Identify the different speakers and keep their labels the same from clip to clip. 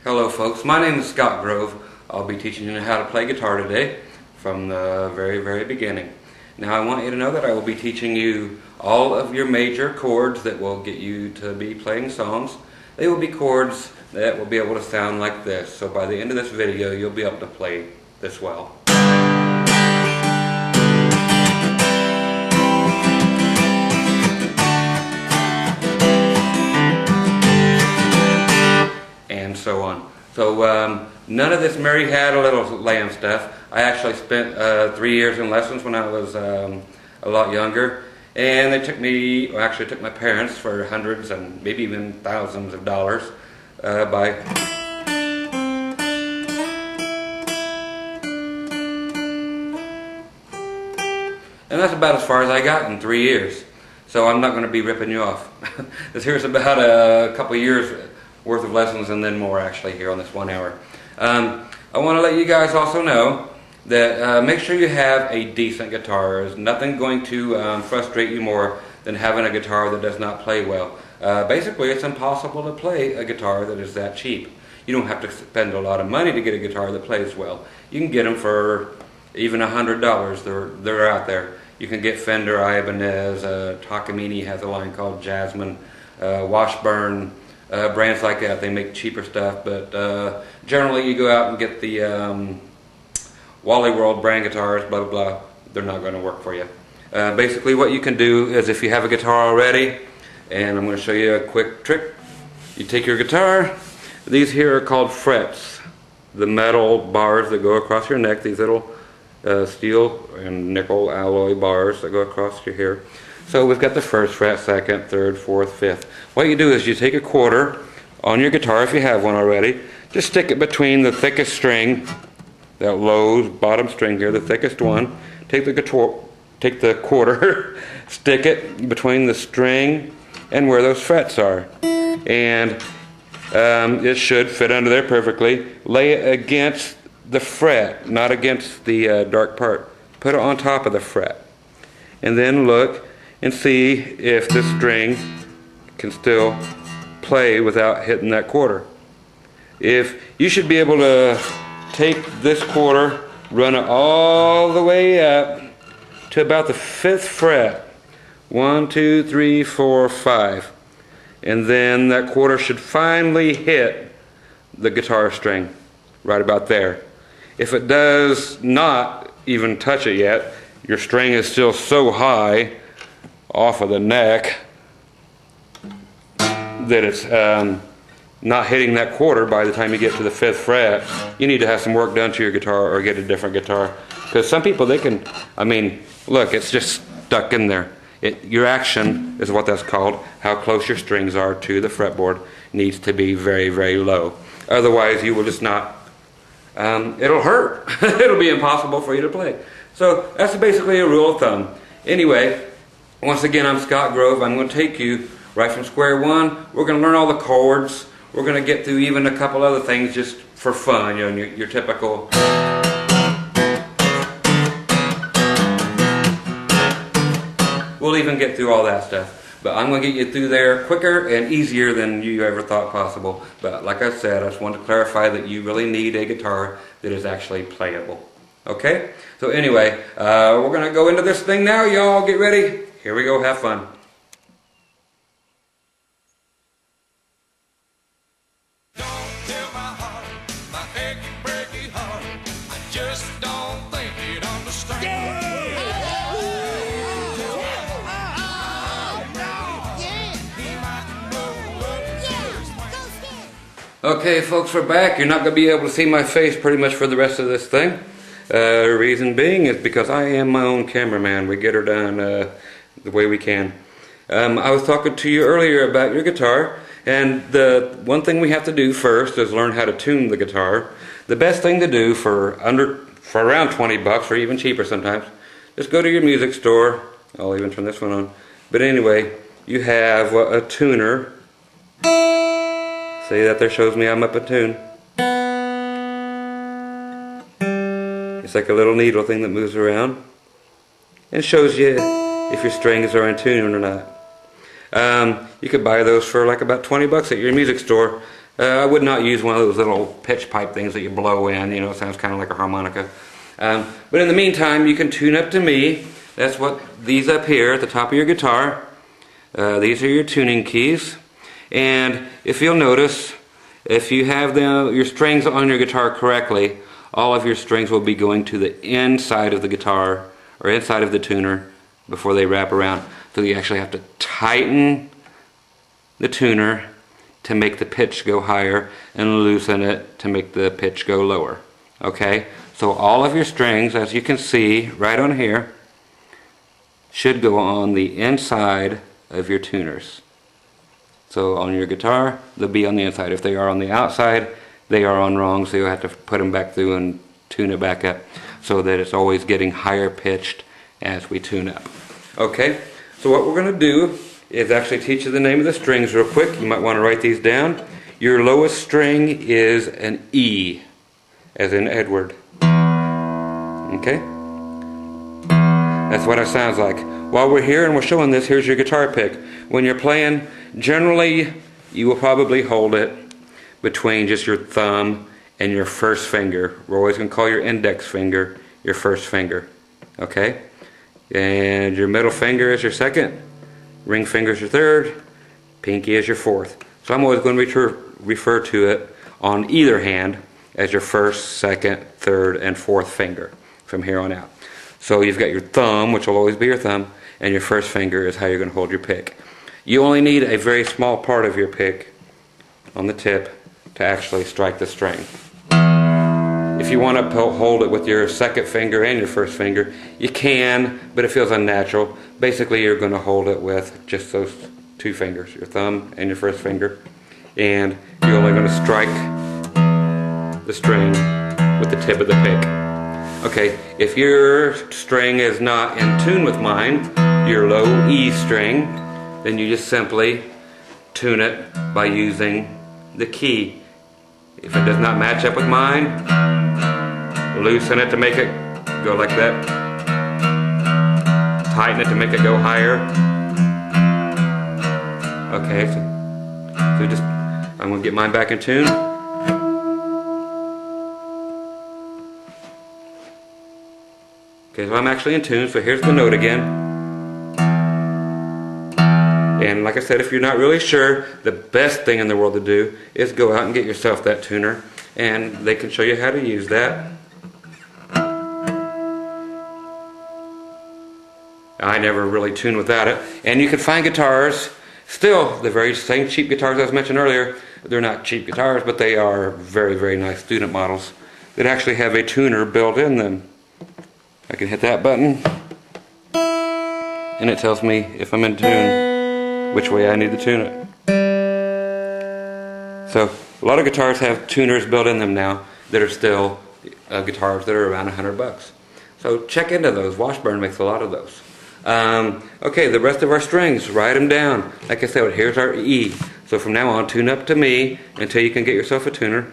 Speaker 1: Hello folks, my name is Scott Grove. I'll be teaching you how to play guitar today from the very beginning. Now I want you to know that I will be teaching you all of your major chords that will get you to be playing songs. They will be chords that will be able to sound like this. So by the end of this video you'll be able to play this well. And so on. So none of this Mary Had a Little Lamb stuff. I actually spent 3 years in lessons when I was a lot younger, and they took me, well, actually took my parents for hundreds and maybe even thousands of dollars by and that's about as far as I got in 3 years. So I'm not going to be ripping you off. Here's about a couple years worth of lessons and then more actually here on this 1 hour. I want to let you guys also know that make sure you have a decent guitar. There's nothing going to frustrate you more than having a guitar that does not play well. Basically it's impossible to play a guitar that is that cheap. You don't have to spend a lot of money to get a guitar that plays well. You can get them for even $100. They're out there. You can get Fender, Ibanez, Takamine has a line called Jasmine, Washburn, brands like that. They make cheaper stuff, but generally you go out and get the Wally World brand guitars, blah blah blah. They're not going to work for you. Basically what you can do is, if you have a guitar already, and I'm going to show you a quick trick. You take your guitar, these here are called frets, the metal bars that go across your neck, these little steel and nickel alloy bars that go across your hair. So we've got the first fret, second, third, fourth, fifth. What you do is you take a quarter on your guitar, if you have one already, just stick it between the thickest string, that low bottom string here, the thickest one. Take the quarter, stick it between the string and where those frets are, and it should fit under there perfectly. Lay it against the fret, not against the dark part. Put it on top of the fret, and then look and see if this string can still play without hitting that quarter. If you should be able to take this quarter, run it all the way up to about the 5th fret. 1, 2, 3, 4, 5. And then that quarter should finally hit the guitar string right about there. If it does not even touch it yet, your string is still so high off of the neck that it's not hitting that quarter by the time you get to the 5th fret. You need to have some work done to your guitar or get a different guitar. Because some people, they can, I mean, look, it's just stuck in there. Your action is what that's called. How close your strings are to the fretboard needs to be very low. Otherwise you will just not, it'll hurt. It'll be impossible for you to play. So that's basically a rule of thumb. Anyway, once again, I'm Scott Grove. I'm going to take you right from square one. We're going to learn all the chords. We're going to get through even a couple other things just for fun, you know, your typical. We'll even get through all that stuff. But I'm going to get you through there quicker and easier than you ever thought possible. But like I said, I just wanted to clarify that you really need a guitar that is actually playable. Okay? So anyway, we're going to go into this thing now. Y'all get ready. Here we go. Have fun. Okay folks, we're back. You're not going to be able to see my face pretty much for the rest of this thing. Reason being is because I am my own cameraman. We get her done the way we can. I was talking to you earlier about your guitar, and the one thing we have to do first is learn how to tune the guitar. The best thing to do for around 20 bucks or even cheaper sometimes, just go to your music store. I'll even turn this one on. But anyway, you have a tuner. See, that there shows me I'm up a tune. It's like a little needle thing that moves around and shows you if your strings are in tune or not. You could buy those for like about 20 bucks at your music store. I would not use one of those little pitch pipe things that you blow in. You know, it sounds kind of like a harmonica. But in the meantime, you can tune up to me. That's what these up here at the top of your guitar. These are your tuning keys. And if you'll notice, if you have your strings on your guitar correctly, all of your strings will be going to the inside of the guitar or inside of the tuner before they wrap around. So you actually have to tighten the tuner to make the pitch go higher and loosen it to make the pitch go lower. Okay? So all of your strings, as you can see right on here, should go on the inside of your tuners. So on your guitar, they'll be on the inside. If they are on the outside, they are on wrong, so you'll have to put them back through and tune it back up so that it's always getting higher pitched as we tune up. Okay? So what we're going to do is actually teach you the name of the strings real quick. You might want to write these down. Your lowest string is an E, as in Edward. Okay? That's what it sounds like. While we're here and we're showing this, here's your guitar pick. When you're playing, generally you will probably hold it between just your thumb and your first finger. We're always going to call your index finger your first finger. Okay? And your middle finger is your second. Ring finger is your third, pinky is your fourth. So I'm always going to refer to it on either hand as your first, second, third, and fourth finger from here on out. So you've got your thumb, which will always be your thumb, and your first finger is how you're going to hold your pick. You only need a very small part of your pick on the tip to actually strike the string. If you want to hold it with your second finger and your first finger, you can, but it feels unnatural. Basically, you're going to hold it with just those two fingers, your thumb and your first finger, and you're only going to strike the string with the tip of the pick. Okay, if your string is not in tune with mine, your low E string, then you just simply tune it by using the key. If it does not match up with mine, loosen it to make it go like that. Tighten it to make it go higher. Okay, so just, I'm going to get mine back in tune. Okay, so I'm actually in tune, so here's the note again. And like I said, if you're not really sure, the best thing in the world to do is go out and get yourself that tuner, and they can show you how to use that. I never really tune without it. And you can find guitars, still the very same cheap guitars I was mentioned earlier. They're not cheap guitars, but they are very, very nice student models that actually have a tuner built in them. I can hit that button and it tells me if I'm in tune, which way I need to tune it. So a lot of guitars have tuners built in them now that are still guitars that are around $100. So check into those. Washburn makes a lot of those. Okay, the rest of our strings, write them down. Like I said, here's our E. So from now on, tune up to me until you can get yourself a tuner.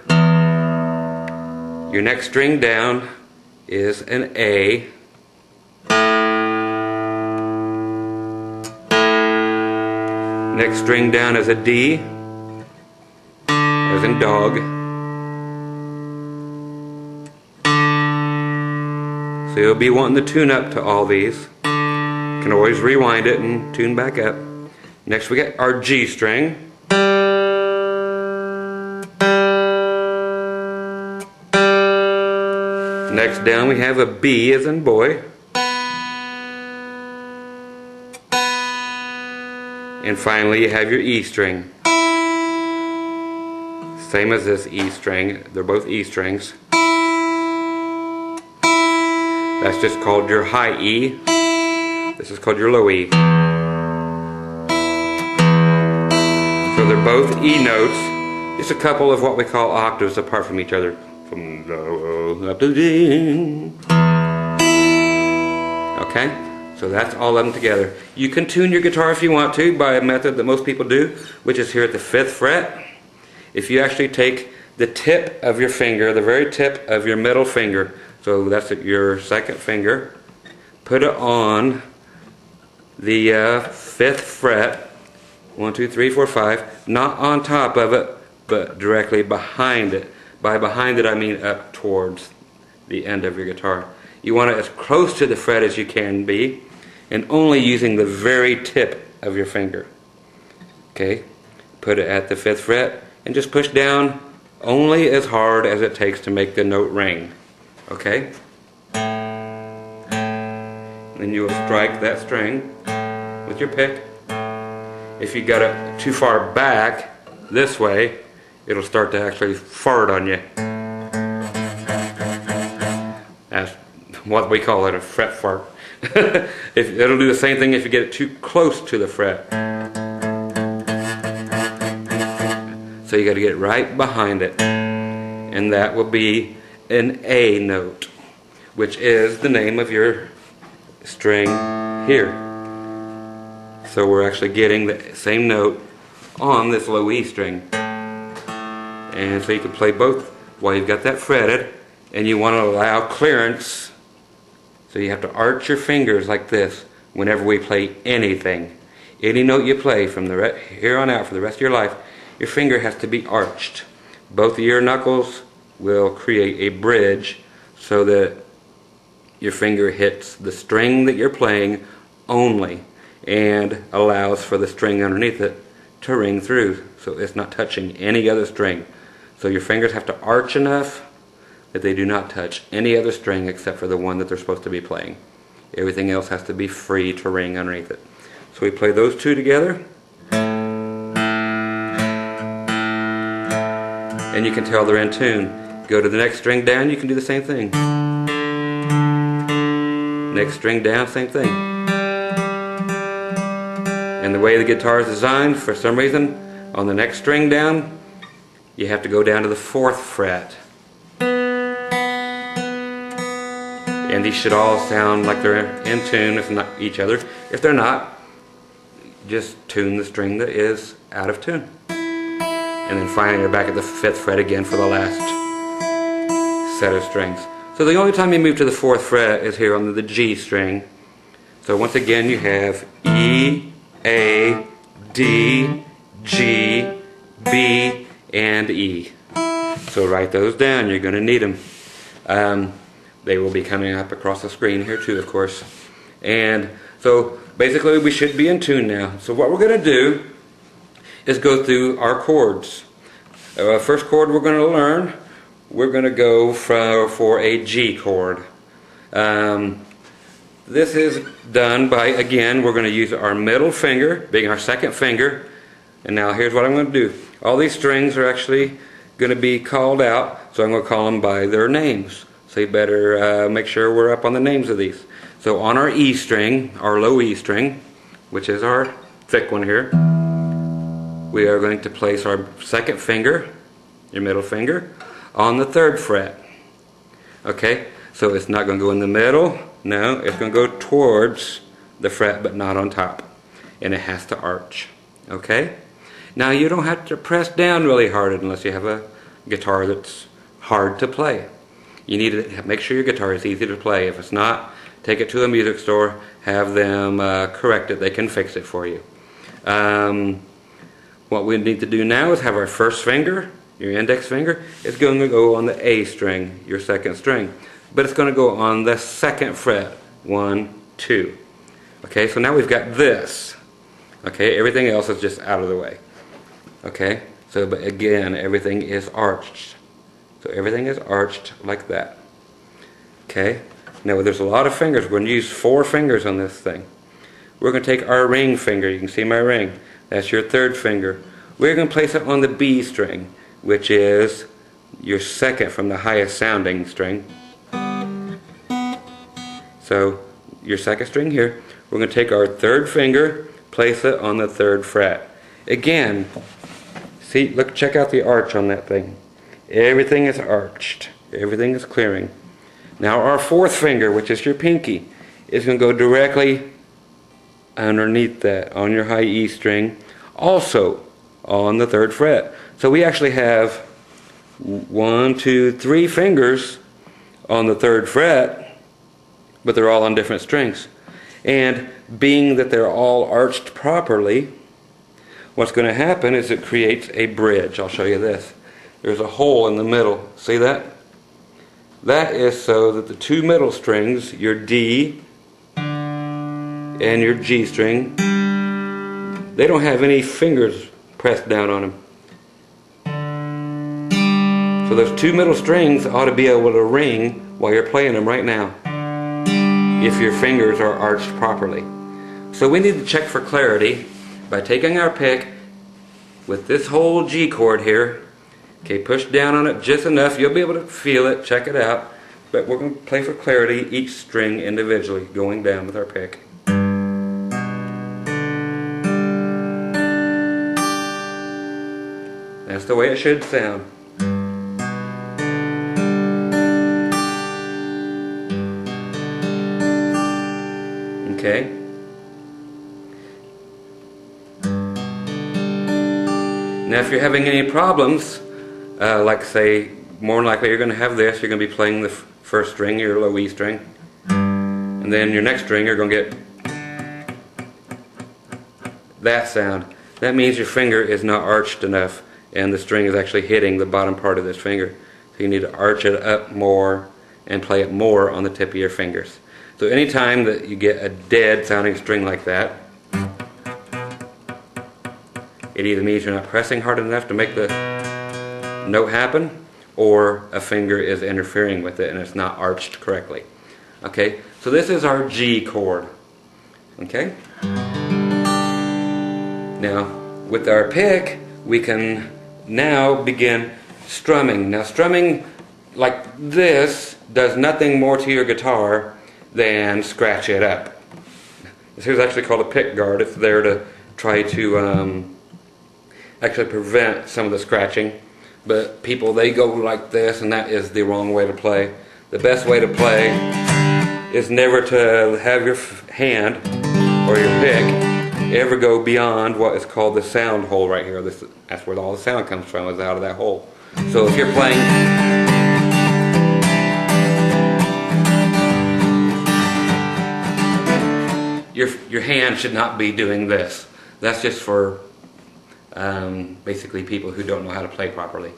Speaker 1: Your next string down is an A. Next string down is a D, as in dog. So you'll be wanting to tune up to all these. You can always rewind it and tune back up. Next we get our G string. Next down we have a B as in boy. And finally you have your E string. Same as this E string. They're both E strings. That's just called your high E. This is called your low E. So they're both E notes. Just a couple of what we call octaves apart from each other. From low up to D. Okay? So that's all of them together. You can tune your guitar if you want to by a method that most people do, which is here at the 5th fret. If you actually take the tip of your finger, the very tip of your middle finger, so that's your second finger, put it on the 5th fret, 1, 2, 3, 4, 5, not on top of it, but directly behind it. By behind it I mean up towards the end of your guitar. You want it as close to the fret as you can be, and only using the very tip of your finger. Okay, put it at the 5th fret and just push down only as hard as it takes to make the note ring. Okay? Then you will strike that string with your pick. If you got it too far back this way, it'll start to actually fart on you. That's what we call it, a fret fart. It'll do the same thing if you get it too close to the fret. So you got to get right behind it, and that will be an A note, which is the name of your string here. So we're actually getting the same note on this low E string, and so you can play both while you've got that fretted, and you want to allow clearance. So you have to arch your fingers like this whenever we play anything. Any note you play from here on out for the rest of your life, your finger has to be arched. Both of your knuckles will create a bridge so that your finger hits the string that you're playing only, and allows for the string underneath it to ring through, so it's not touching any other string. So your fingers have to arch enough that they do not touch any other string except for the one that they're supposed to be playing. Everything else has to be free to ring underneath it. So we play those two together, and you can tell they're in tune. Go to the next string down, you can do the same thing. Next string down, same thing. And the way the guitar is designed, for some reason, on the next string down, you have to go down to the 4th fret. And these should all sound like they're in tune, if not each other. If they're not, just tune the string that is out of tune. And then finally you're back at the 5th fret again for the last set of strings. So the only time you move to the 4th fret is here on the G string. So once again you have E, A, D, G, B, and E. So write those down, you're going to need them. They will be coming up across the screen here too, of course. And so basically we should be in tune now. So what we're going to do is go through our chords. First chord we're going to learn, we're going to go for a G chord. This is done by, again, we're going to use our middle finger, being our 2nd finger. And now here's what I'm going to do. All these strings are actually going to be called out, so I'm going to call them by their names. So you better make sure we're up on the names of these. So on our E string, our low E string, which is our thick one here, we are going to place our 2nd finger, your middle finger, on the 3rd fret. Okay, so it's not going to go in the middle. No, it's going to go towards the fret, but not on top. And it has to arch. Okay? Now you don't have to press down really hard unless you have a guitar that's hard to play. You need to make sure your guitar is easy to play. If it's not, take it to a music store, have them correct it. They can fix it for you. What we need to do now is have our 1st finger, your index finger, is going to go on the A string, your 2nd string. But it's going to go on the 2nd fret. 1, 2. Okay, so now we've got this. Okay, everything else is just out of the way. Okay, so but again, everything is arched. So everything is arched like that. Okay, now there's a lot of fingers. We're going to use 4 fingers on this thing. We're going to take our ring finger. You can see my ring. That's your 3rd finger. We're going to place it on the B string, which is your 2nd from the highest sounding string. So your 2nd string here, we're going to take our 3rd finger, place it on the 3rd fret. Again, see, look, check out the arch on that thing. Everything is arched. Everything is clearing. Now our 4th finger, which is your pinky, is going to go directly underneath that on your high E string, also on the 3rd fret. So we actually have 1, 2, 3 fingers on the 3rd fret, but they're all on different strings. And being that they're all arched properly, what's going to happen is it creates a bridge. I'll show you this. There's a hole in the middle. See that? That is so that the two middle strings, your D and your G string, they don't have any fingers pressed down on them. So those two middle strings ought to be able to ring while you're playing them right now, if your fingers are arched properly. So we need to check for clarity by taking our pick with this whole G chord here. Okay, push down on it just enough. You'll be able to feel it, check it out. But we're going to play for clarity each string individually, going down with our pick. That's the way it should sound. Okay. Now if you're having any problems, like say, more than likely you're going to have this, you're going to be playing the first string, your low E string, and then your next string you're going to get that sound. That means your finger is not arched enough and the string is actually hitting the bottom part of this finger. So you need to arch it up more and play it more on the tip of your fingers. So anytime that you get a dead sounding string like that, it either means you're not pressing hard enough to make the note happen, or a finger is interfering with it and it's not arched correctly. Okay, so this is our G chord. Okay? Now, with our pick, we can now begin strumming. Now, strumming like this does nothing more to your guitar than scratch it up. This is actually called a pick guard. It's there to try to actually prevent some of the scratching. But people, they go like this, and that is the wrong way to play. The best way to play is never to have your hand or your pick ever go beyond what is called the sound hole right here. That's where all the sound comes from, is out of that hole. So if you're playing, your hand should not be doing this. That's just for basically people who don't know how to play properly.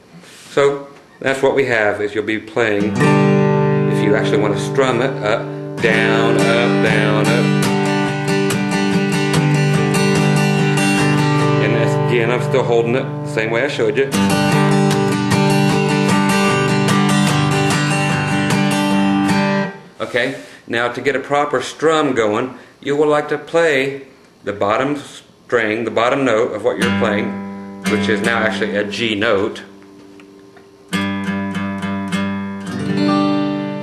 Speaker 1: So that's what we have, is you'll be playing, if you actually want to strum it, up, down, up, down, up. And that's, again, I'm still holding it the same way I showed you. Okay, now to get a proper strum going, you will like to play the bottom string, the bottom note of what you're playing, which is now actually a G note.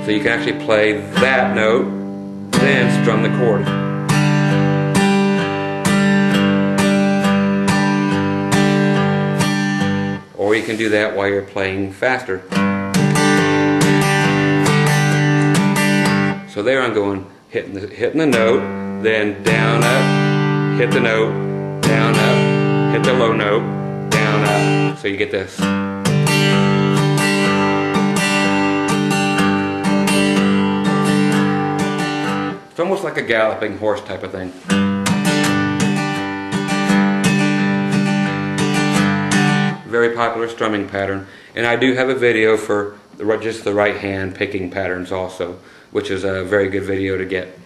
Speaker 1: So you can actually play that note, then strum the chord. Or you can do that while you're playing faster. So there I'm going, hitting the note, then down, up, hit the note, down, up, hit the low note, down, up. So you get this. It's almost like a galloping horse type of thing. Very popular strumming pattern. And I do have a video for just the right hand picking patterns also, which is a very good video to get.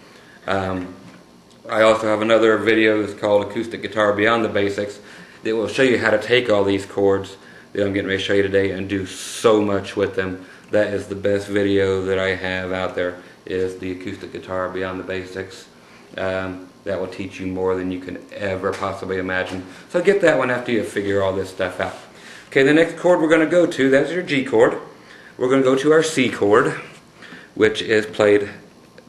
Speaker 1: I also have another video that's called Acoustic Guitar Beyond the Basics that will show you how to take all these chords that I'm getting ready to show you today and do so much with them. That is the best video that I have out there, is the Acoustic Guitar Beyond the Basics. That will teach you more than you can ever possibly imagine. So get that one after you figure all this stuff out. Okay, the next chord we're going to go to, that's your G chord. We're going to go to our C chord, which is played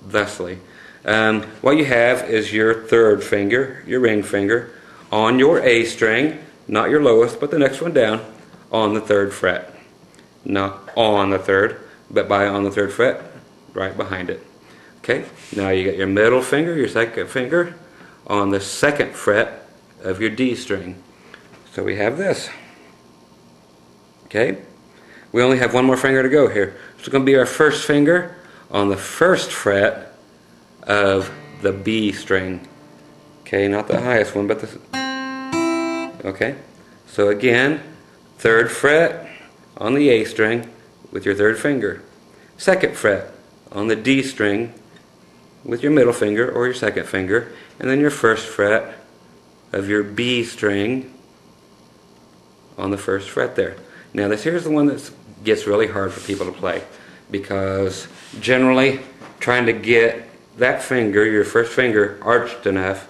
Speaker 1: thusly. What you have is your third finger, your ring finger, on your A string, not your lowest, but the next one down, on the 3rd fret. Not on the 3rd, but on the 3rd fret, right behind it. Okay, now you got your middle finger, your second finger, on the 2nd fret of your D string. So we have this. Okay, we only have one more finger to go here. So it's going to be our first finger on the 1st fret of the B string. Okay, not the highest one, but the... Okay, so again, 3rd fret on the A string with your 3rd finger, 2nd fret on the D string with your middle finger or your 2nd finger, and then your 1st fret of your B string on the 1st fret there. Now here's the one that gets really hard for people to play, because generally trying to get that finger, your 1st finger, arched enough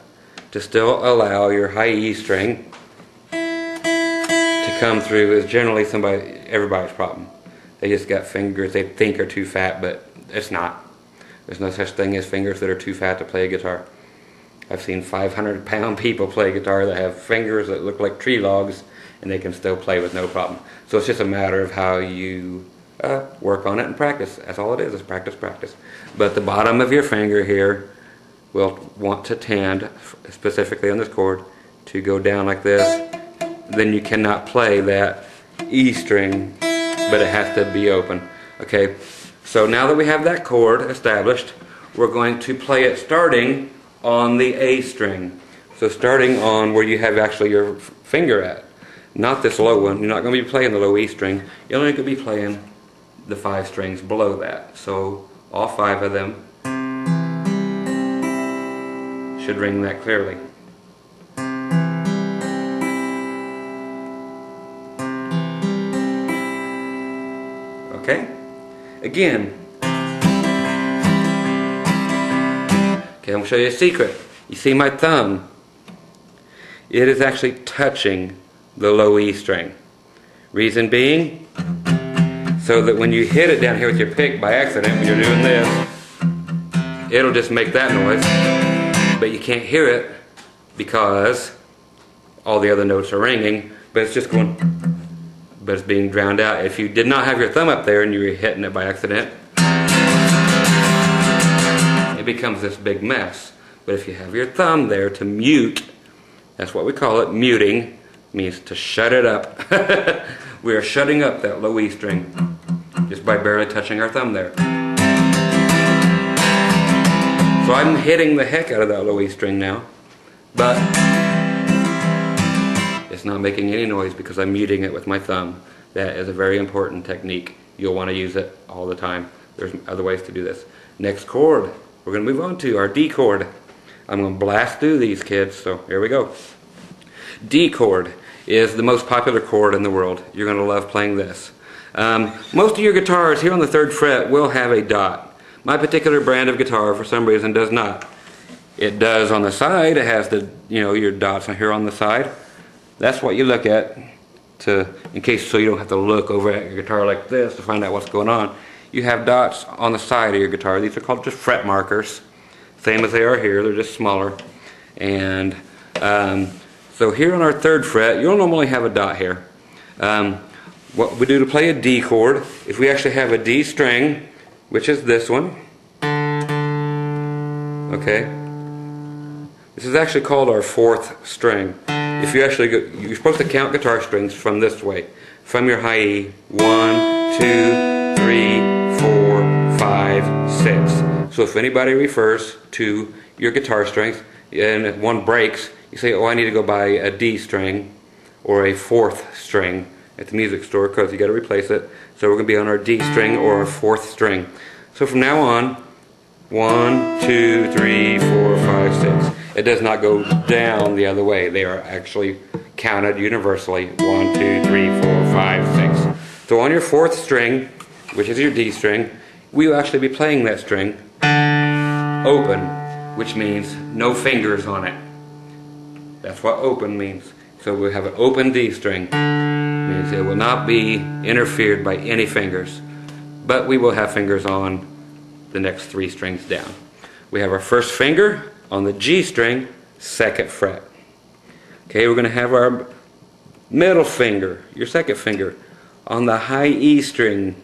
Speaker 1: to still allow your high E string to come through is generally everybody's problem. They just got fingers they think are too fat, but it's not. There's no such thing as fingers that are too fat to play a guitar. I've seen 500-pound people play guitar that have fingers that look like tree logs, and they can still play with no problem. So it's just a matter of how you work on it and practice. That's all it is practice, practice. But the bottom of your finger here will want to tend, specifically on this chord, to go down like this. Then you cannot play that E string, but it has to be open. Okay, so now that we have that chord established, we're going to play it starting on the A string. So starting on where you have actually your finger at, not this low one. You're not going to be playing the low E string. You're only going to be playing the 5 strings below that. So all 5 of them should ring that clearly. Okay? Again. Okay, I'm going to show you a secret. You see my thumb? It is actually touching the low E string. Reason being, so that when you hit it down here with your pick by accident, when you're doing this, it'll just make that noise, but you can't hear it because all the other notes are ringing, but it's just going, but it's being drowned out. If you did not have your thumb up there and you were hitting it by accident, it becomes this big mess. But if you have your thumb there to mute, that's what we call it, muting, means to shut it up. We are shutting up that low E string just by barely touching our thumb there. So I'm hitting the heck out of that low E string now, but it's not making any noise because I'm muting it with my thumb. That is a very important technique. You'll want to use it all the time. There's other ways to do this. Next chord, we're going to move on to our D chord. I'm going to blast through these, kids, so here we go. D chord is the most popular chord in the world. You're going to love playing this. Most of your guitars here on the 3rd fret will have a dot. My particular brand of guitar, for some reason, does not. It does on the side. It has the, your dots here on the side. That's what you look at in case, so you don't have to look over at your guitar like this to find out what's going on. You have dots on the side of your guitar. These are called just fret markers. Same as they are here. They're just smaller. And so here on our 3rd fret, you'll normally have a dot here. What we do to play a D chord, if we actually have a D string, which is this one, okay, this is actually called our 4th string. If you actually go, you're supposed to count guitar strings from this way, from your high E, 1, 2, 3, 4, 5, 6. So if anybody refers to your guitar strings and if one breaks, you say, oh, I need to go buy a D string or a 4th string at the music store because you got to replace it. So we're going to be on our D string or our 4th string. So from now on, 1, 2, 3, 4, 5, 6. It does not go down the other way. They are actually counted universally. 1, 2, 3, 4, 5, 6. So on your 4th string, which is your D string, we will actually be playing that string open, which means no fingers on it. That's what open means. So we have an open D string. It means it will not be interfered by any fingers. But we will have fingers on the next 3 strings down. We have our 1st finger on the G string, 2nd fret. Okay, we're going to have our middle finger, your 2nd finger, on the high E string,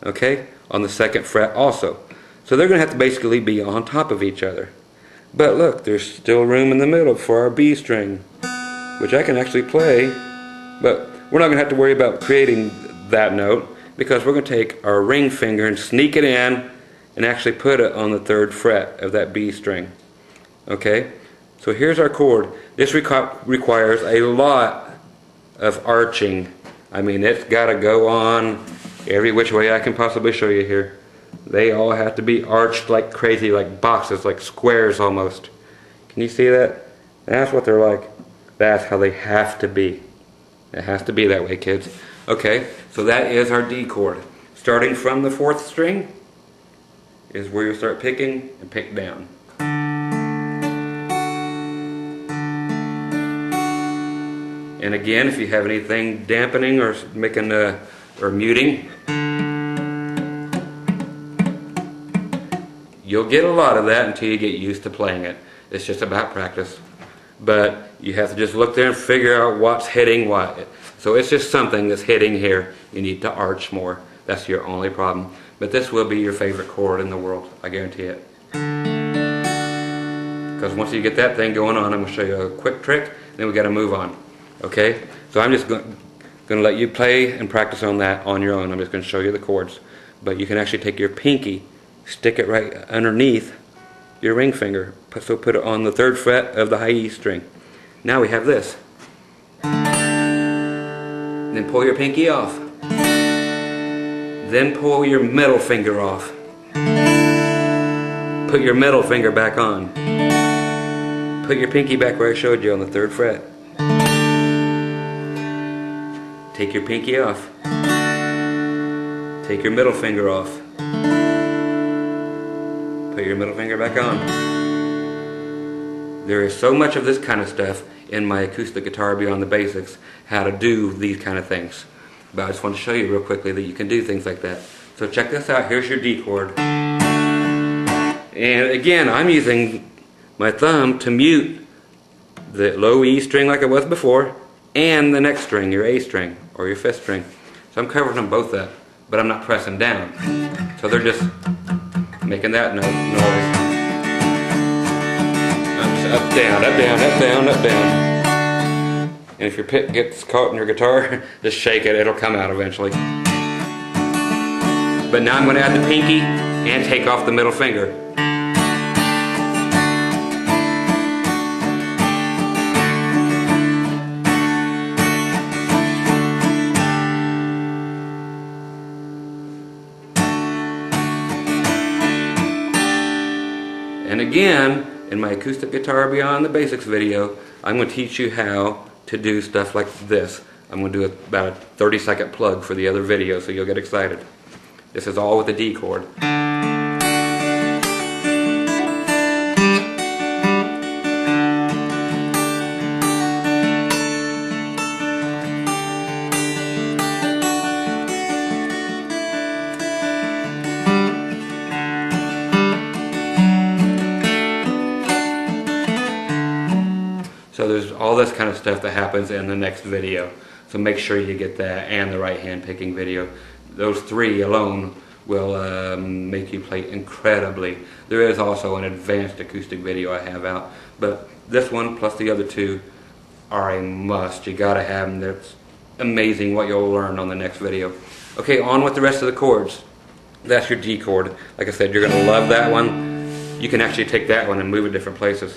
Speaker 1: okay, on the 2nd fret also. So they're going to have to basically be on top of each other. But look, there's still room in the middle for our B string, which I can actually play, but we're not going to have to worry about creating that note because we're going to take our ring finger and sneak it in and actually put it on the 3rd fret of that B string. Okay? So here's our chord. This requires a lot of arching. I mean, it's got to go on every which way I can possibly show you here. They all have to be arched like crazy, like boxes, like squares almost. Can you see that? That's what they're like. That's how they have to be. It has to be that way, kids. Okay, so that is our D chord. Starting from the 4th string is where you'll start picking and pick down. And again, if you have anything dampening or making or muting, you'll get a lot of that until you get used to playing it. It's just about practice. But you have to just look there and figure out what's hitting what. So it's just something that's hitting here. You need to arch more. That's your only problem. But this will be your favorite chord in the world. I guarantee it. Because once you get that thing going on, I'm going to show you a quick trick. Then we got to move on. Okay? So I'm just going to let you play and practice on that on your own. I'm just going to show you the chords. But you can actually take your pinky, stick it right underneath your ring finger. So put it on the 3rd fret of the high E string. Now we have this. Then pull your pinky off. Then pull your middle finger off. Put your middle finger back on. Put your pinky back where I showed you on the 3rd fret. Take your pinky off. Take your middle finger off. Put your middle finger back on. There is so much of this kind of stuff in my acoustic guitar beyond the basics, how to do these kind of things. But I just want to show you real quickly that you can do things like that. So check this out. Here's your D chord. And again, I'm using my thumb to mute the low E string like it was before, and the next string, your A string, or your 5th string. So I'm covering them both up, but I'm not pressing down. So they're just making that noise. Up, down, up, down, up, down, up, down. And if your pick gets caught in your guitar, just shake it, it'll come out eventually. But now I'm going to add the pinky and take off the middle finger. And again, in my Acoustic Guitar Beyond the Basics video, I'm going to teach you how to do stuff like this. I'm going to do about a 30-second plug for the other video, so you'll get excited. This is all with the D chord. So there's all this kind of stuff that happens in the next video. So make sure you get that and the right hand picking video. Those 3 alone will make you play incredibly. There is also an advanced acoustic video I have out, but this one plus the other 2 are a must. You gotta have them. That's amazing what you'll learn on the next video. Okay, on with the rest of the chords. That's your D chord. Like I said, you're gonna love that one. You can actually take that one and move it different places.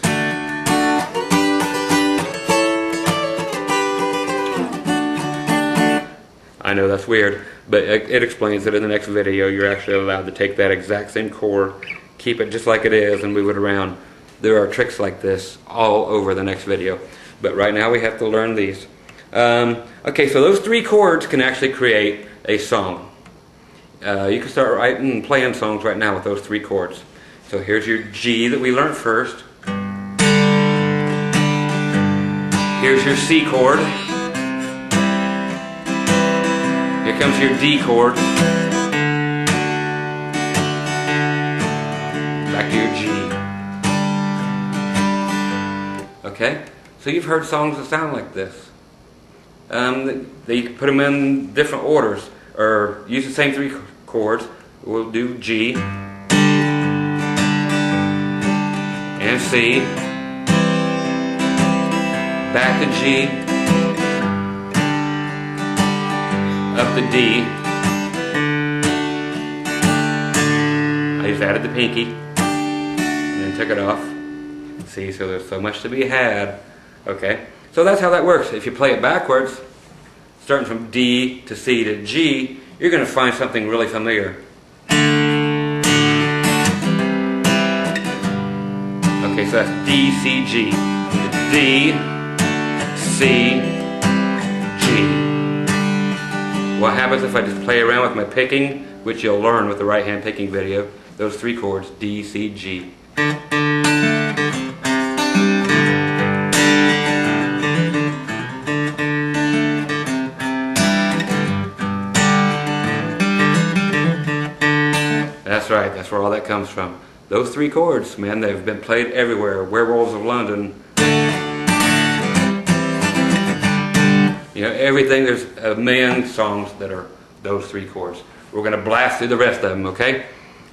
Speaker 1: I know that's weird, but it explains that in the next video you're actually allowed to take that exact same chord, keep it just like it is, and move it around. There are tricks like this all over the next video, but right now we have to learn these. Okay, so those 3 chords can actually create a song. You can start writing and playing songs right now with those 3 chords. So here's your G that we learned first. Here's your C chord. Here comes your D chord. Back to your G. Okay? So you've heard songs that sound like this. They put them in different orders, or use the same 3 chords. We'll do G and C, back to G, up to D. I just added the pinky and then took it off. See, so there's so much to be had. Okay, so that's how that works. If you play it backwards, starting from D to C to G, you're going to find something really familiar. Okay, so that's D, C, G. D, C, G. What happens if I just play around with my picking, which you'll learn with the right hand picking video, those three chords, D, C, G. That's right, that's where all that comes from. Those three chords, man, they've been played everywhere. Werewolves of London. You know, everything, there's a million songs that are those three chords. We're going to blast through the rest of them, okay?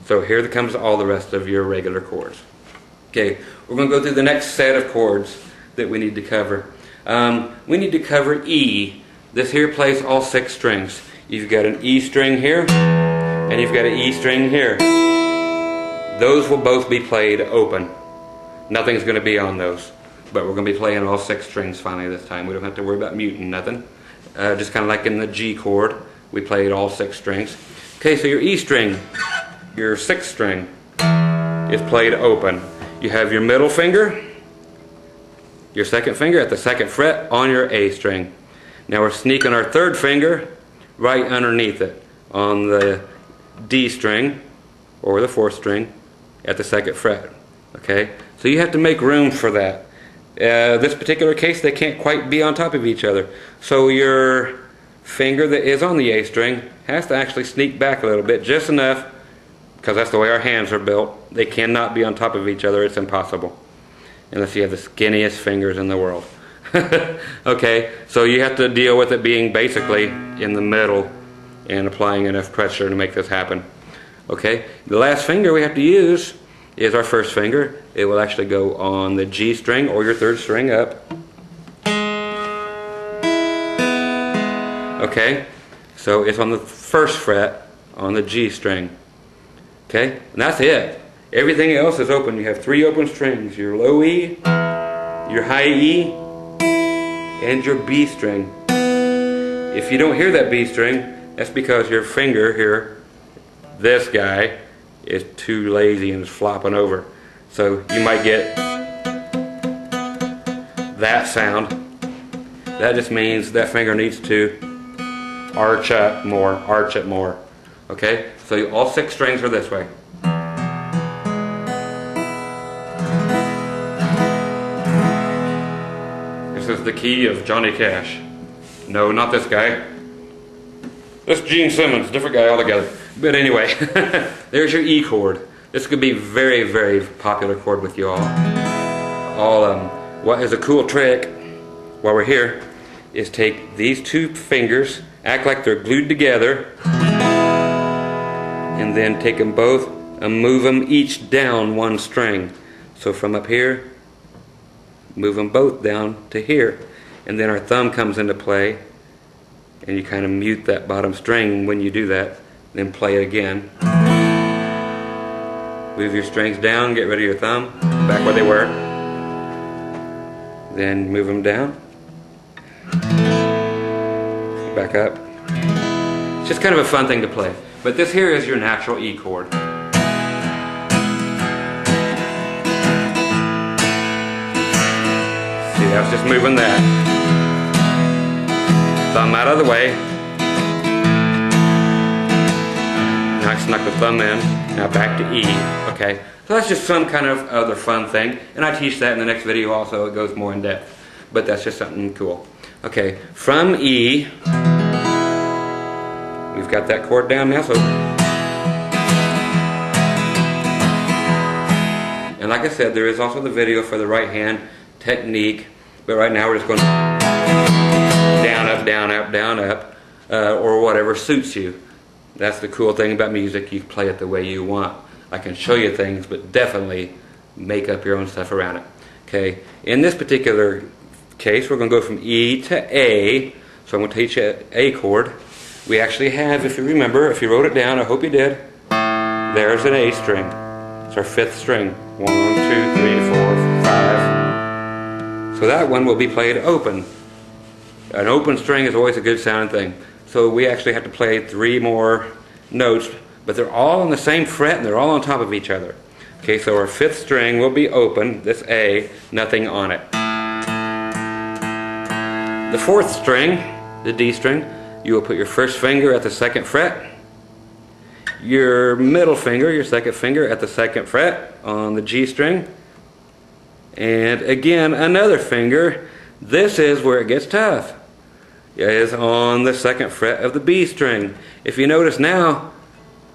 Speaker 1: So here comes all the rest of your regular chords. Okay, we're going to go through the next set of chords that we need to cover. We need to cover E. This here plays all 6 strings. You've got an E string here, and you've got an E string here. Those will both be played open. Nothing's going to be on those. But we're going to be playing all 6 strings finally this time. We don't have to worry about muting nothing. Just kind of like in the G chord, we played all 6 strings. Okay, so your E string, your 6th string, is played open. You have your middle finger, your 2nd finger at the 2nd fret on your A string. Now we're sneaking our 3rd finger right underneath it on the D string or the 4th string at the 2nd fret. Okay, so you have to make room for that. This particular case, they can't quite be on top of each other. So your finger that is on the A string has to actually sneak back a little bit, just enough, because that's the way our hands are built. They cannot be on top of each other. It's impossible. Unless you have the skinniest fingers in the world. Okay, so you have to deal with it being basically in the middle and applying enough pressure to make this happen. Okay, the last finger we have to use is our 1st finger. It will actually go on the G string or your 3rd string up. Okay, so it's on the 1st fret on the G string. Okay, and that's it. Everything else is open. You have 3 open strings: your low E, your high E, and your B string. If you don't hear that B string, that's because your finger here, this guy, is too lazy and is flopping over. So you might get that sound. That just means that finger needs to arch up more, arch it more. Okay? So all 6 strings are this way. This is the key of Johnny Cash. No, not this guy. This is Gene Simmons, different guy altogether. But anyway, there's your E chord. This could be very, very popular chord with you all. What is a cool trick while we're here is take these 2 fingers, act like they're glued together, and then take them both and move them each down 1 string. So from up here, move them both down to here. And then our thumb comes into play, and you kind of mute that bottom string when you do that. Then play it again. Move your strings down, get rid of your thumb, back where they were. Then move them down. Back up. It's just kind of a fun thing to play. But this here is your natural E chord. See, that's just moving that. Thumb out of the way. Now I snuck the thumb in. Now back to E. Okay, so that's just some kind of other fun thing, and I teach that in the next video also. It goes more in depth, but that's just something cool. Okay, from E, we've got that chord down now. So, and like I said, there is also the video for the right hand technique, but right now we're just going down, up, down, up, down, up, or whatever suits you. That's the cool thing about music. You play it the way you want. I can show you things, but definitely make up your own stuff around it. Okay, in this particular case, we're going to go from E to A. So I'm going to teach you an A chord. We actually have, if you remember, if you wrote it down, I hope you did, there's an A string. It's our 5th string. 1, 2, 3, 4, 5. So that one will be played open. An open string is always a good sounding thing. So we actually have to play 3 more notes, but they're all on the same fret and they're all on top of each other. Okay, so our 5th string will be open, this A, nothing on it. The 4th string, the D string, you will put your first finger at the 2nd fret, your middle finger, your 2nd finger at the 2nd fret on the G string, and again another finger. This is where it gets tough. It is on the 2nd fret of the B string. If you notice now,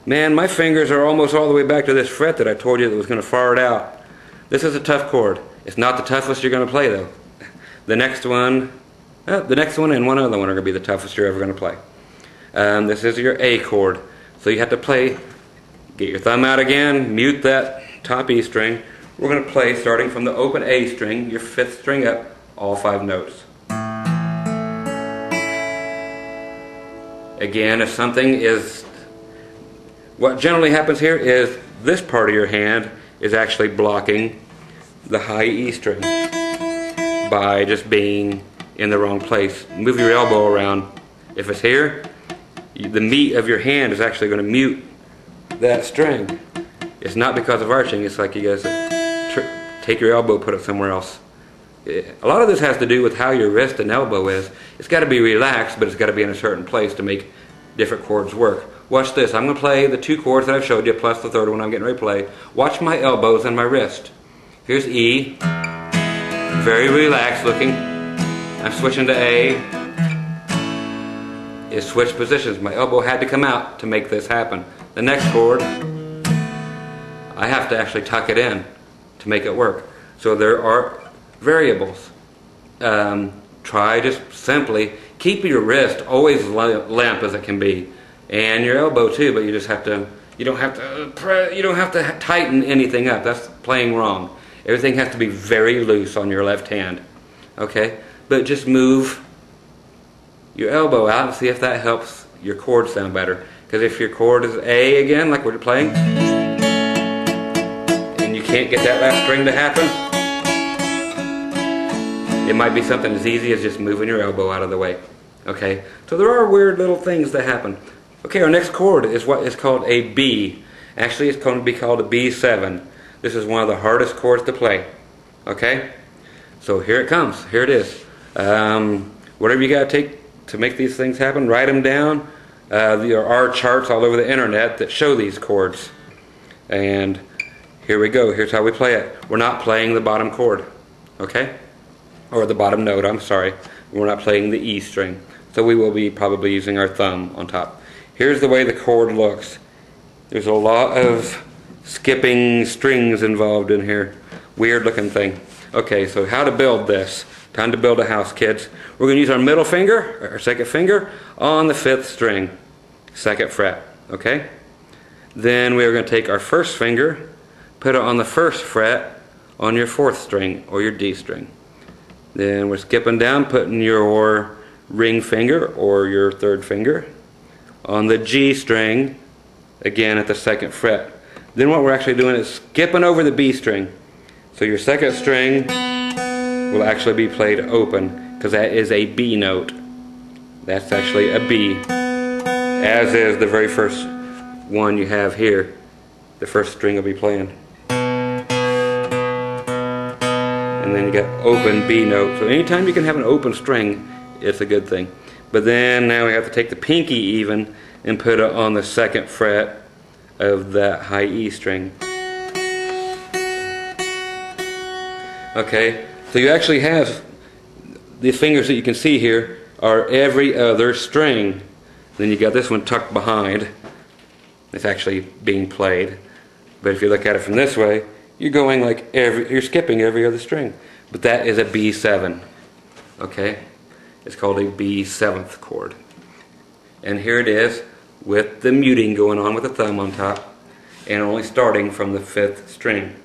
Speaker 1: man, my fingers are almost all the way back to this fret that I told you that was going to far it out. This is a tough chord. It's not the toughest you're going to play though. The next one and one other one are going to be the toughest you're ever going to play. This is your A chord. So you have to play, get your thumb out again, mute that top E string. We're going to play starting from the open A string, your 5th string up, all 5 notes. Again, if something is, what generally happens here is this part of your hand is actually blocking the high E string by just being in the wrong place. Move your elbow around. If it's here, the meat of your hand is actually going to mute that string. It's not because of arching, it's like you guys take your elbow, put it somewhere else. A lot of this has to do with how your wrist and elbow is. It's got to be relaxed, but it's got to be in a certain place to make different chords work. Watch this. I'm going to play the 2 chords that I've showed you, plus the 3rd one I'm getting ready to play. Watch my elbows and my wrist. Here's E. Very relaxed looking. I'm switching to A. It switched positions. My elbow had to come out to make this happen. The next chord, I have to actually tuck it in to make it work. So there are variables. Try just simply keep your wrist always limp as it can be, and your elbow too. But you just have to. You don't have to tighten anything up. That's playing wrong. Everything has to be very loose on your left hand. Okay, but just move your elbow out and see if that helps your chord sound better. Because if your chord is A again, like we're playing, and you can't get that last string to happen, it might be something as easy as just moving your elbow out of the way. Okay, so there are weird little things that happen. Okay, our next chord is what is called a B. Actually, it's going to be called a B7. This is one of the hardest chords to play. Okay, so here it comes. Here it is. Whatever you got to take to make these things happen, write them down. There are charts all over the internet that show these chords. And here we go. Here's how we play it. We're not playing the bottom chord. Okay? Or the bottom note, I'm sorry. We're not playing the E string. So we will be probably using our thumb on top. Here's the way the chord looks. There's a lot of skipping strings involved in here. Weird looking thing. Okay, so how to build this. Time to build a house, kids. We're going to use our middle finger, our 2nd finger, on the 5th string, 2nd fret. Okay? Then we are going to take our 1st finger, put it on the 1st fret on your 4th string or your D string. Then we're skipping down, putting your ring finger or your 3rd finger on the G string, again at the 2nd fret. Then what we're actually doing is skipping over the B string. So your 2nd string will actually be played open because that is a B note. That's actually a B, as is the very first one you have here. The 1st string will be playing. And then you got open B note. So anytime you can have an open string, it's a good thing. But then now we have to take the pinky even and put it on the 2nd fret of that high E string. Okay, so you actually have the fingers that you can see here are every other string. Then you got this one tucked behind. It's actually being played. But if you look at it from this way, you're going like you're skipping every other string. But that is a B7. Okay? It's called a B7th chord. And here it is with the muting going on with the thumb on top and only starting from the 5th string.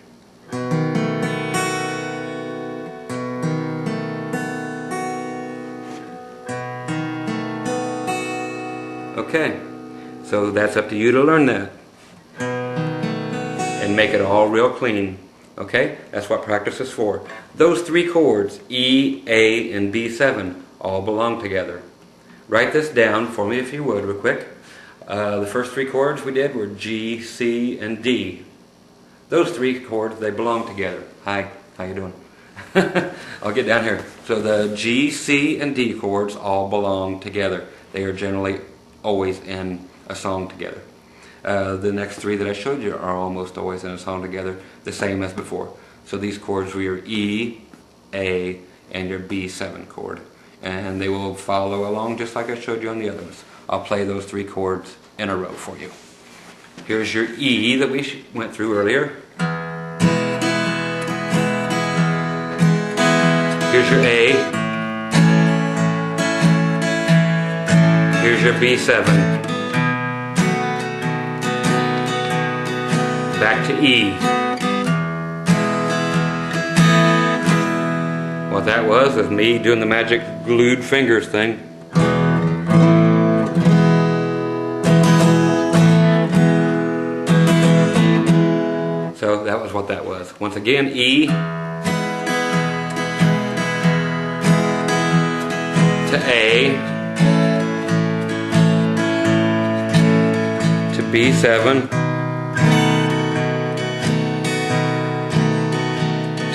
Speaker 1: Okay, so that's up to you to learn that and make it all real clean. Okay, that's what practice is for. Those three chords, E, A, and B7, all belong together. Write this down for me if you would, real quick. The first three chords we did were G, C, and D. Those three chords, they belong together. Hi, how you doing? I'll get down here. So the G, C, and D chords all belong together. They are generally always in a song together. The next three that I showed you are almost always in a song together, the same as before. So these chords were your E, A, and your B7 chord. And they will follow along just like I showed you on the others. I'll play those three chords in a row for you. Here's your E that we went through earlier. Here's your A. Here's your B7. Back to E. What that was is me doing the magic glued fingers thing. So that was what that was. Once again, E to A to B7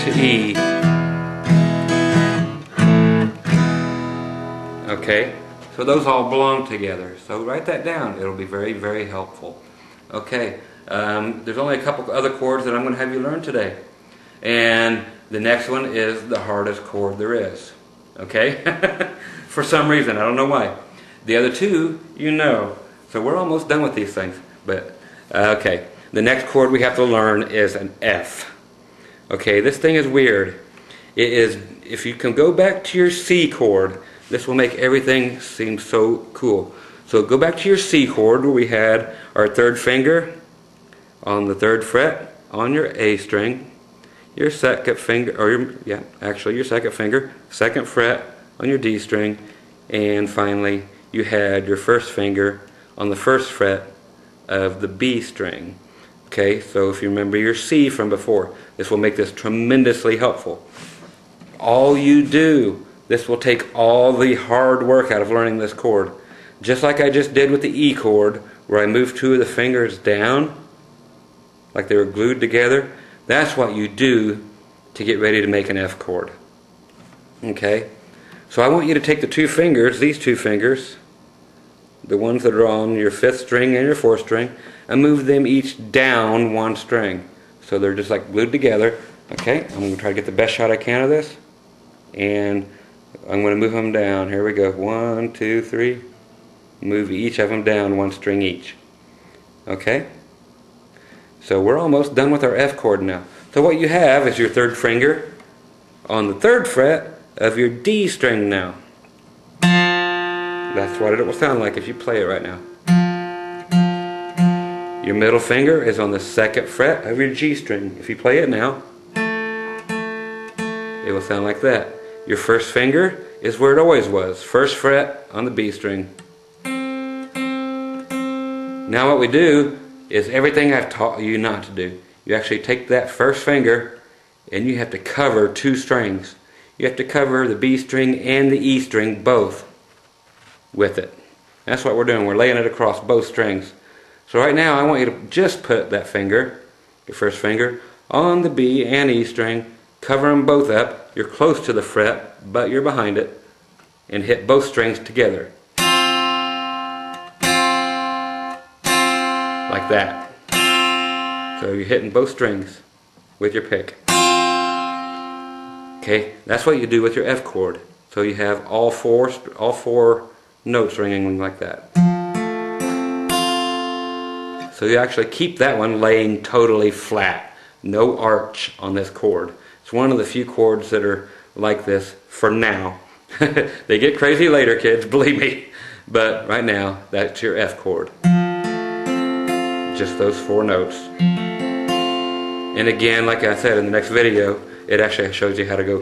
Speaker 1: to E. Okay, so those all belong together. So write that down. It'll be very, very helpful. Okay, there's only a couple other chords that I'm going to have you learn today. And the next one is the hardest chord there is. Okay? For some reason, I don't know why. The other two, you know. So we're almost done with these things. But, okay, the next chord we have to learn is an F. Okay, this thing is weird. It is, if you can go back to your C chord, this will make everything seem so cool. So go back to your C chord where we had our third finger on the third fret on your A string, your second finger, or your second finger, second fret on your D string, and finally you had your first finger on the first fret of the B string. Okay, so if you remember your C from before, this will make this tremendously helpful. All you do, this will take all the hard work out of learning this chord. Just like I just did with the E chord, where I moved two of the fingers down, like they were glued together. That's what you do to get ready to make an F chord. Okay? So I want you to take the two fingers, these two fingers, the ones that are on your fifth string and your fourth string, and move them each down one string. So they're just like glued together. Okay? I'm going to try to get the best shot I can of this. And I'm going to move them down. Here we go. 1, 2, 3. Move each of them down one string each. Okay? So we're almost done with our F chord now. So what you have is your third finger on the third fret of your D string now. That's what it will sound like if you play it right now. Your middle finger is on the second fret of your G string. If you play it now, it will sound like that. Your first finger is where it always was. First fret on the B string. Now what we do is everything I've taught you not to do. You actually take that first finger and you have to cover two strings. You have to cover the B string and the E string both with it. That's what we're doing. We're laying it across both strings. So right now I want you to just put that finger, your first finger, on the B and E string, cover them both up. You're close to the fret, but you're behind it, and hit both strings together. Like that. So you're hitting both strings with your pick. Okay, that's what you do with your F chord. So you have all four notes ringing like that. So you actually keep that one laying totally flat. No arch on this chord. It's one of the few chords that are like this for now. They get crazy later, kids, believe me. But right now, that's your F chord. Just those four notes. And again, like I said in the next video, it actually shows you how to go.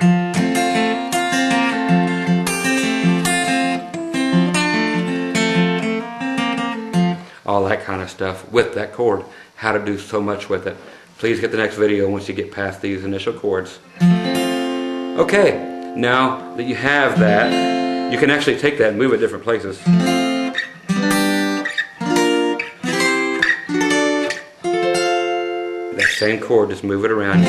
Speaker 1: All that kind of stuff with that chord. How to do so much with it. please get the next video once you get past these initial chords. Okay, now that you have that, you can actually take that and move it different places. That same chord, just move it around.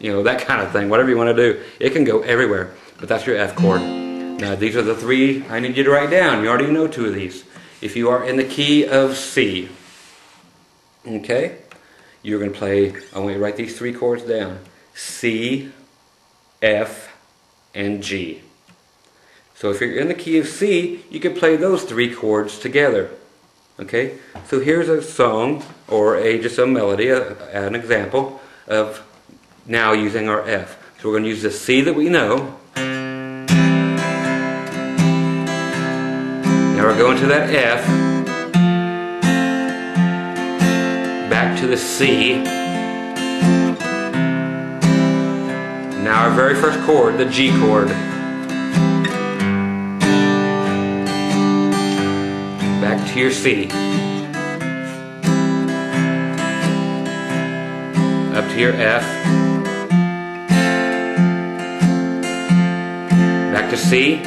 Speaker 1: You know, that kind of thing, whatever you want to do. It can go everywhere, but that's your F chord. Now these are the three I need you to write down. You already know two of these. If you are in the key of C, okay, you're going to play, I want you to write these three chords down. C, F, and G. So if you're in the key of C, you can play those three chords together. Okay, so here's a song, or just a melody, an example of now using our F. So we're going to use the C that we know. Now we're going to that F, back to the C. Now our very first chord, the G chord. Back to your C. Up to your F. Back to C.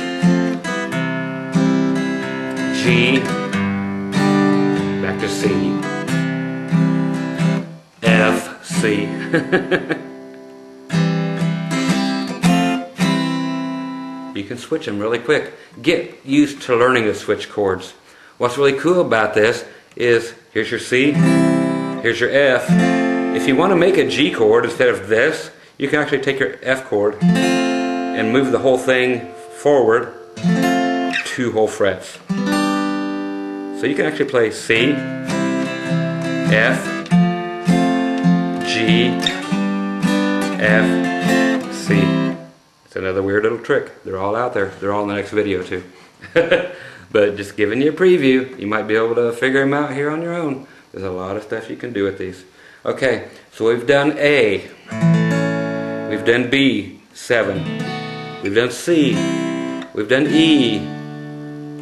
Speaker 1: G, back to C, F, C. You can switch them really quick. Get used to learning to switch chords. What's really cool about this is, here's your C, here's your F. If you want to make a G chord instead of this, you can actually take your F chord and move the whole thing forward 2 whole frets. So you can actually play C, F, G, F, C. It's another weird little trick. They're all out there. They're all in the next video too. But just giving you a preview, you might be able to figure them out here on your own. There's a lot of stuff you can do with these. Okay, so we've done A, we've done B, 7, we've done C, we've done E,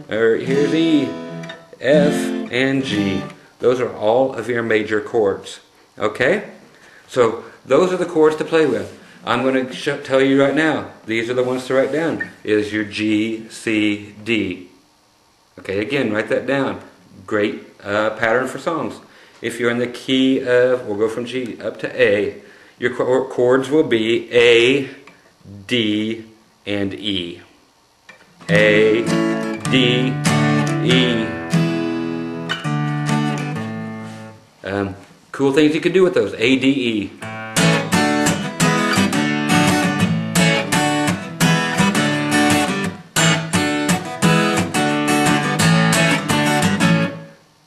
Speaker 1: here's E, F, and G. Those are all of your major chords. Okay? So those are the chords to play with. I'm going to tell you right now, these are the ones to write down. Is your G, C, D. Okay, again, write that down. Great pattern for songs. If you're in the key of, we'll go from G up to A, your chords will be A, D, and E. A, D, E. Cool things you can do with those. A, D, E.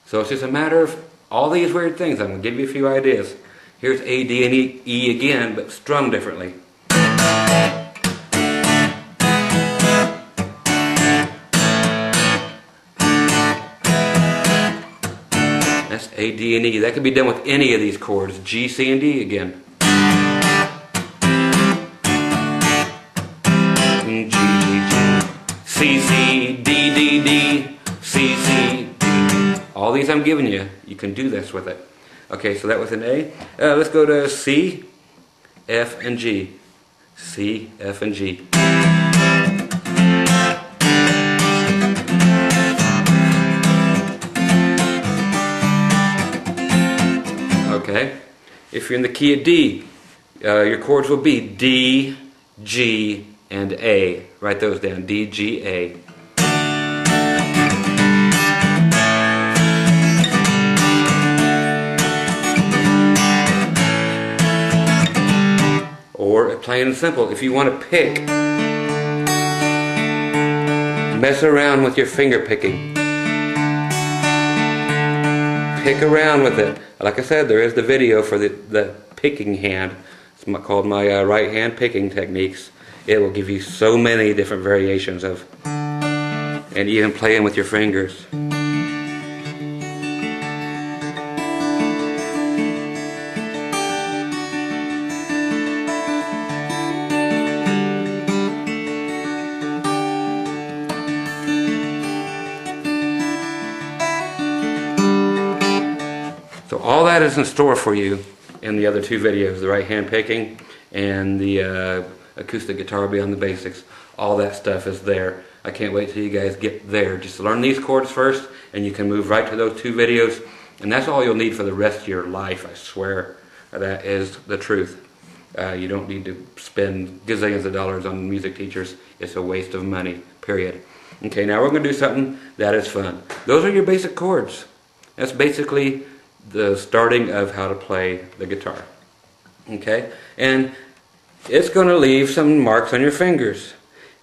Speaker 1: So it's just a matter of all these weird things. I'm going to give you a few ideas. Here's A, D, and E again, but strummed differently. That's A, D, and E. That can be done with any of these chords. G, C, and D again. G, G, C, C, D, D, D, C, C, D. All these I'm giving you, you can do this with it. Okay, so that was an A. Let's go to C, F, and G. C, F, and G. Okay, if you're in the key of D, your chords will be D, G, and A. Write those down, D, G, A. Or plain and simple, if you want to pick, mess around with your finger picking. Pick around with it. Like I said, there is the video for the picking hand. It's called my right hand picking techniques. It will give you so many different variations of, and even playing with your fingers. all that is in store for you in the other two videos, the right hand picking and the acoustic guitar beyond the basics. All that stuff is there. I can't wait till you guys get there. Just learn these chords first and you can move right to those two videos, and that's all you'll need for the rest of your life. I swear that is the truth. You don't need to spend gazillions of dollars on music teachers. It's a waste of money, period. Okay, now we're going to do something that is fun. Those are your basic chords. That's basically the starting of how to play the guitar. Okay, and it's going to leave some marks on your fingers.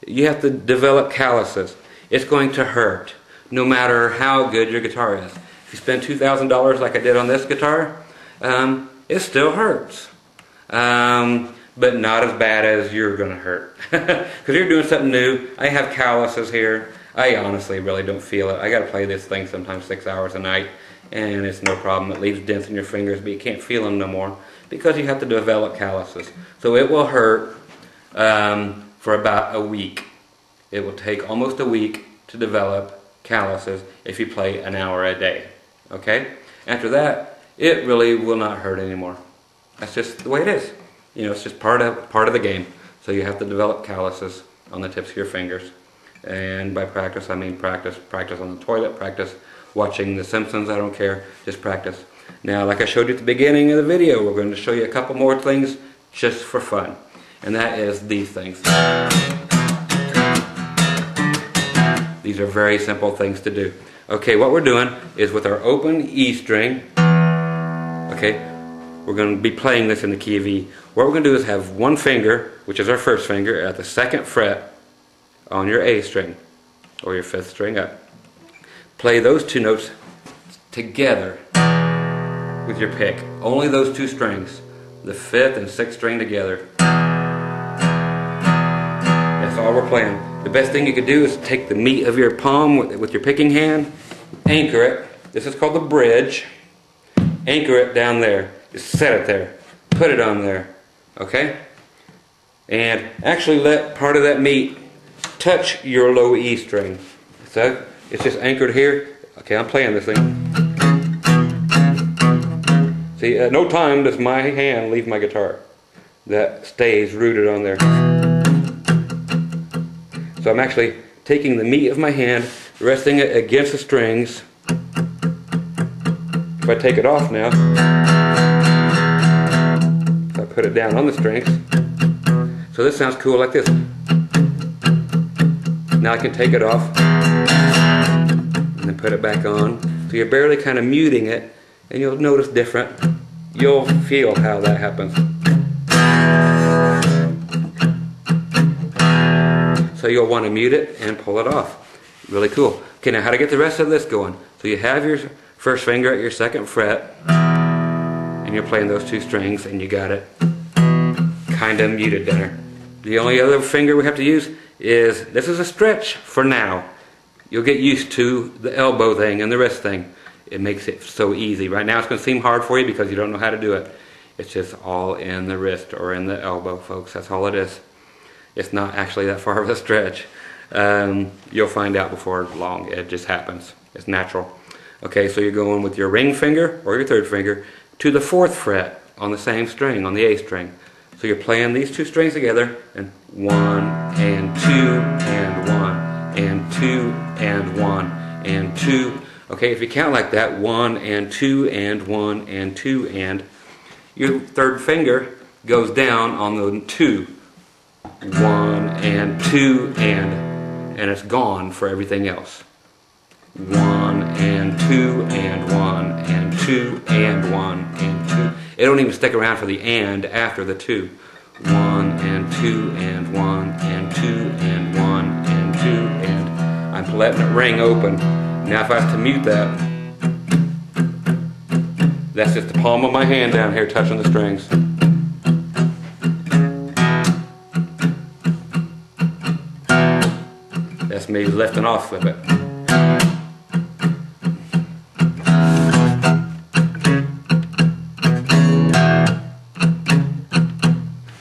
Speaker 1: You have to develop calluses. It's going to hurt, no matter how good your guitar is. If you spend $2,000 like I did on this guitar, it still hurts. But not as bad as you're going to hurt. Because you're doing something new. I have calluses here. I honestly really don't feel it. I got to play this thing sometimes 6 hours a night, and it's no problem. It leaves dents in your fingers, but you can't feel them no more because you have to develop calluses. So it will hurt for about a week. It will take almost a week to develop calluses if you play an hour a day. Okay? After that, it really will not hurt anymore. That's just the way it is. You know, it's just part of the game. So you have to develop calluses on the tips of your fingers. And by practice, I mean practice. Practice on the toilet, practice watching The Simpsons, I don't care. Just practice. Now, like I showed you at the beginning of the video, we're going to show you a couple more things just for fun. And that is these things. These are very simple things to do. Okay, what we're doing is with our open E string, okay, we're going to be playing this in the key of E. What we're going to do is have one finger, which is our first finger, at the 2nd fret on your A string, or your 5th string up. Play those two notes together with your pick. Only those two strings, the 5th and 6th string together. That's all we're playing. The best thing you could do is take the meat of your palm with your picking hand, anchor it. This is called the bridge. Anchor it down there. Just set it there. Put it on there. Okay? And actually let part of that meat touch your low E string. So it's just anchored here. Okay, I'm playing this thing. See, at no time does my hand leave my guitar. That stays rooted on there. So I'm actually taking the meat of my hand, resting it against the strings. If I take it off now, if I put it down on the strings, so this sounds cool like this. Now I can take it off and then put it back on. So you're barely kind of muting it, and you'll notice different. You'll feel how that happens. So you'll want to mute it and pull it off. Really cool. Okay, now how to get the rest of this going. So you have your first finger at your 2nd fret, and you're playing those two strings, and you got it kind of muted there. The only other finger we have to use is, this is a stretch for now. You'll get used to the elbow thing and the wrist thing. It makes it so easy. Right now it's going to seem hard for you because you don't know how to do it. It's just all in the wrist or in the elbow, folks. That's all it is. It's not actually that far of a stretch. You'll find out before long. It just happens. It's natural. Okay, so you're going with your ring finger or your 3rd finger to the 4th fret on the same string, on the A string. So you're playing these two strings together, and 1 and 2 and 1 and 2 and 1 and 2. Okay, if you count like that, 1 and 2 and 1 and 2 and, your 3rd finger goes down on the 2. 1 and 2 and it's gone for everything else. 1 and 2 and 1 and 2 and 1 and 2. It don't even stick around for the and after the 2. 1 and 2 and 1 and 2 and 1 and 2 and I'm letting it ring open. Now if I was to mute that, that's just the palm of my hand down here touching the strings. That's me lifting off with it.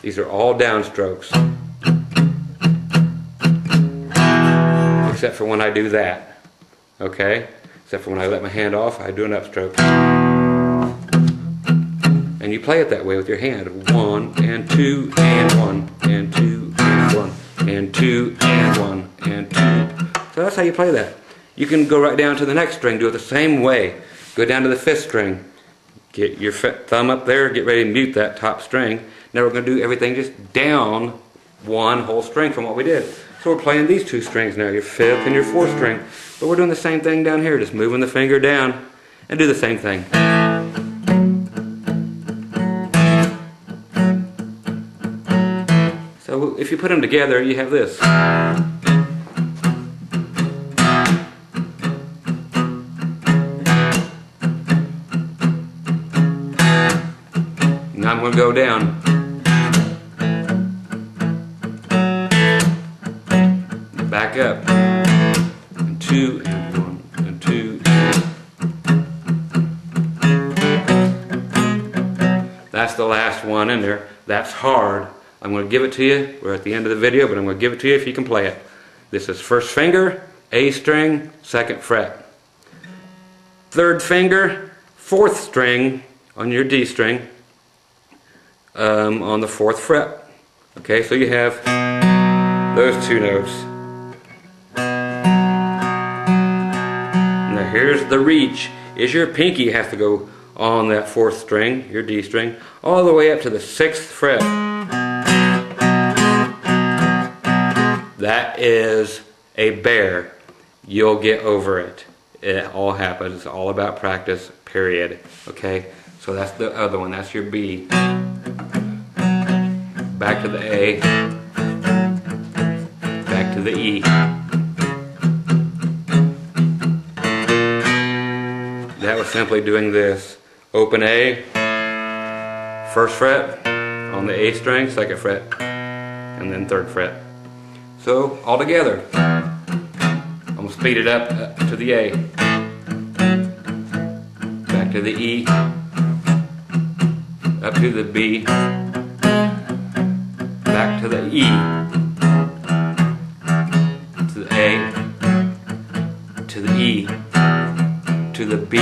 Speaker 1: These are all downstrokes, except for when I do that. Okay? Except for when I let my hand off, I do an upstroke. And you play it that way with your hand. 1 and 2 and 1 and 2 and 1 and 2 and 1 and 2. So that's how you play that. You can go right down to the next string, do it the same way. Go down to the 5th string. Get your thumb up there, get ready to mute that top string. Now we're going to do everything just down one whole string from what we did. So we're playing these 2 strings now, your 5th and your 4th string. But we're doing the same thing down here, just moving the finger down and do the same thing. So if you put them together, you have this. Now I'm going to go down. Back up. And 2 and 1 and 2. That's the last one in there. That's hard. I'm going to give it to you. We're at the end of the video, but I'm going to give it to you if you can play it. This is 1st finger, A string, 2nd fret. 3rd finger, 4th string on your D string on the 4th fret. Okay, so you have those 2 notes. Now here's the reach. Is your pinky has to go on that 4th string, your D string, all the way up to the 6th fret. That is a bear. You'll get over it. It all happens. It's all about practice, period. Okay? So that's the other one. That's your B. Back to the A. Back to the E. That was simply doing this. Open A, 1st fret on the A string, 2nd fret, and then 3rd fret. So, all together. I'm going to speed it up to the A. Back to the E. Up to the B. Back to the E. To the A. To the E. To the B.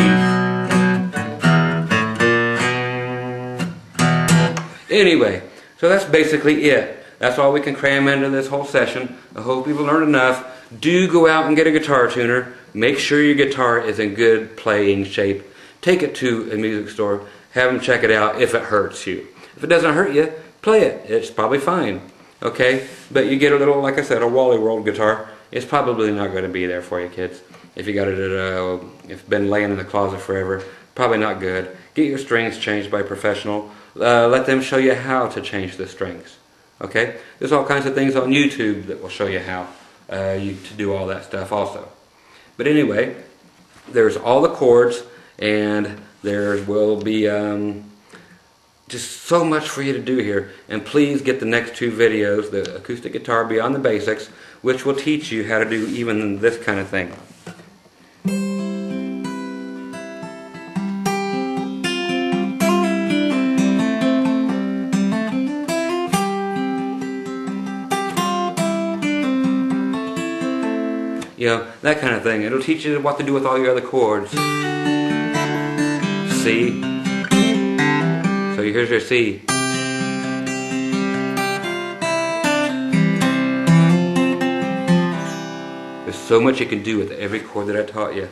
Speaker 1: Anyway, so that's basically it. That's all we can cram into this whole session. I hope you've learned enough. Do go out and get a guitar tuner. Make sure your guitar is in good playing shape. Take it to a music store. Have them check it out if it hurts you. If it doesn't hurt you, play it. It's probably fine. Okay? But you get a little, like I said, a Wally World guitar. It's probably not going to be there for you, kids. If you got it at if it's been laying in the closet forever, probably not good. Get your strings changed by a professional. Let them show you how to change the strings. Okay? There's all kinds of things on YouTube that will show you how to do all that stuff also. But anyway, there's all the chords, and there will be just so much for you to do here. And please get the next 2 videos, the acoustic guitar beyond the basics, which will teach you how to do even this kind of thing. You know, that kind of thing. It'll teach you what to do with all your other chords. C. So here's your C. There's so much you can do with every chord that I taught you.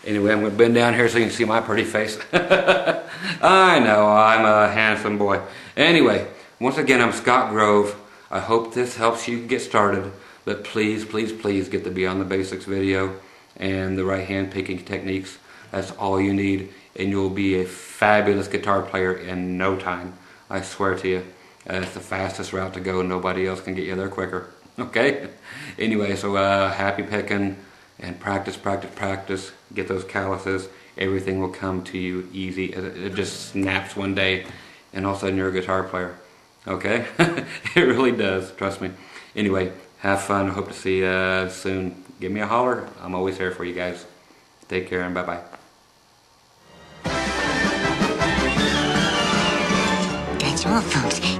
Speaker 1: Anyway, I'm going to bend down here so you can see my pretty face. I know, I'm a handsome boy. Anyway, once again, I'm Scott Grove. I hope this helps you get started. But please, please, please get the Beyond the Basics video and the right hand picking techniques. That's all you need, and you'll be a fabulous guitar player in no time. I swear to you. It's the fastest route to go. Nobody else can get you there quicker. Okay? Anyway, so happy picking and practice, practice, practice. Get those calluses. Everything will come to you easy. It just snaps one day, and all of a sudden you're a guitar player. Okay? It really does. Trust me. Anyway, have fun. Hope to see you soon. Give me a holler. I'm always here for you guys. Take care and bye-bye.
Speaker 2: That's all, folks.